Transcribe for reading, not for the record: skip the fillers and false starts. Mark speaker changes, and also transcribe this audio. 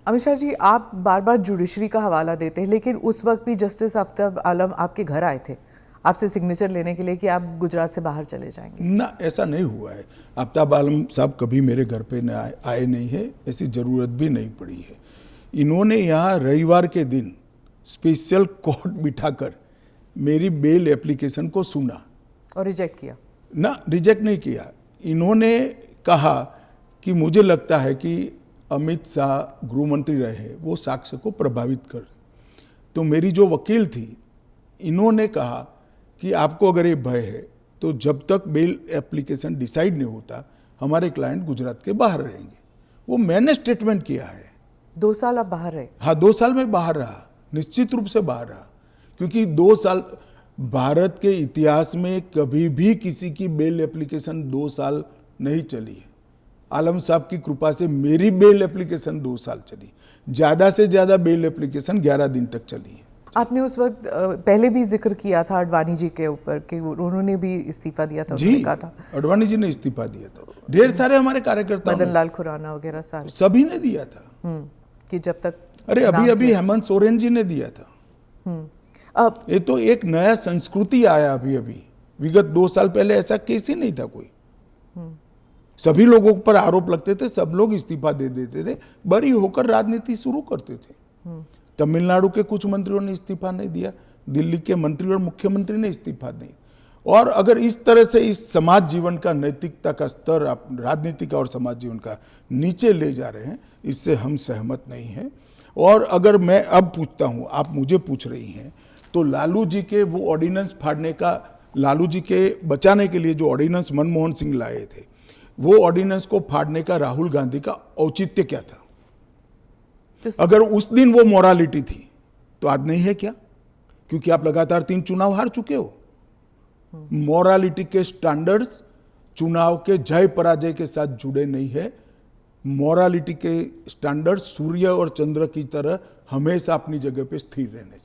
Speaker 1: अमित शाह जी, आप बार बार जुडिशरी का हवाला देते हैं, लेकिन उस वक्त भी जस्टिस आफ्ताब आलम आपके घर आए थे आपसे सिग्नेचर लेने के लिए कि आप गुजरात से बाहर चले जाएंगे।
Speaker 2: ना, ऐसा नहीं हुआ है। आफ्ताब आलम साहब कभी मेरे घर पे आए नहीं है, ऐसी ज़रूरत भी नहीं पड़ी है। इन्होंने यहाँ रविवार के दिन स्पेशल कोर्ट बिठाकर मेरी बेल एप्लीकेशन को सुना
Speaker 1: और रिजेक्ट किया?
Speaker 2: ना, रिजेक्ट नहीं किया। इन्होंने कहा कि मुझे लगता है कि अमित शाह गृह मंत्री रहे, वो साक्ष्य को प्रभावित कर। तो मेरी जो वकील थी, इन्होंने कहा कि आपको अगर ये भय है तो जब तक बेल एप्लीकेशन डिसाइड नहीं होता हमारे क्लाइंट गुजरात के बाहर रहेंगे। वो मैंने स्टेटमेंट किया है।
Speaker 1: 2 साल आप बाहर रहे?
Speaker 2: हाँ, 2 साल में बाहर रहा, निश्चित रूप से बाहर रहा, क्योंकि 2 साल भारत के इतिहास में कभी भी किसी की बेल एप्लीकेशन 2 साल नहीं चली है। आलम साहब की कृपा से मेरी बेल एप्लीकेशन 2 साल चली, ज़्यादा से ज़्यादा बेल एप्लीकेशन 11 दिन तक चली है।
Speaker 1: आपने उस वक्त पहले भी जिक्र किया था अडवाणी जी के ऊपर कि उन्होंने भी इस्तीफा दिया था।
Speaker 2: जी,
Speaker 1: कहा था
Speaker 2: अडवाणी जी ने इस्तीफा दिया था, ढेर सारे हमारे कार्यकर्ता,
Speaker 1: मदन लाल खुराना वगैरह सारे,
Speaker 2: सभी ने दिया था।
Speaker 1: कि जब तक
Speaker 2: अरे अभी हेमंत सोरेन जी ने दिया था। ये तो एक नया संस्कृति आया अभी विगत 2 साल पहले ऐसा केस ही नहीं था कोई। सभी लोगों पर आरोप लगते थे, सब लोग इस्तीफा दे देते थे, बरी होकर राजनीति शुरू करते थे। तमिलनाडु के कुछ मंत्रियों ने इस्तीफा नहीं दिया, दिल्ली के मंत्री और मुख्यमंत्री ने इस्तीफा नहीं। और अगर इस तरह से इस समाज जीवन का, नैतिकता का स्तर आप राजनीति का और समाज जीवन का नीचे ले जा रहे हैं, इससे हम सहमत नहीं हैं। और अगर मैं अब पूछता हूँ, आप मुझे पूछ रही हैं, तो लालू जी के वो ऑर्डिनेंस फाड़ने का, लालू जी के बचाने के लिए जो ऑर्डिनेंस मनमोहन सिंह लाए थे, वो ऑर्डिनेंस को फाड़ने का राहुल गांधी का औचित्य क्या था? अगर उस दिन वो मोरालिटी थी तो आज नहीं है क्या? क्योंकि आप लगातार 3 चुनाव हार चुके हो। मोरालिटी के स्टैंडर्ड्स चुनाव के जय पराजय के साथ जुड़े नहीं है। मोरालिटी के स्टैंडर्ड्स सूर्य और चंद्र की तरह हमेशा अपनी जगह पे स्थिर रहने चाहिए।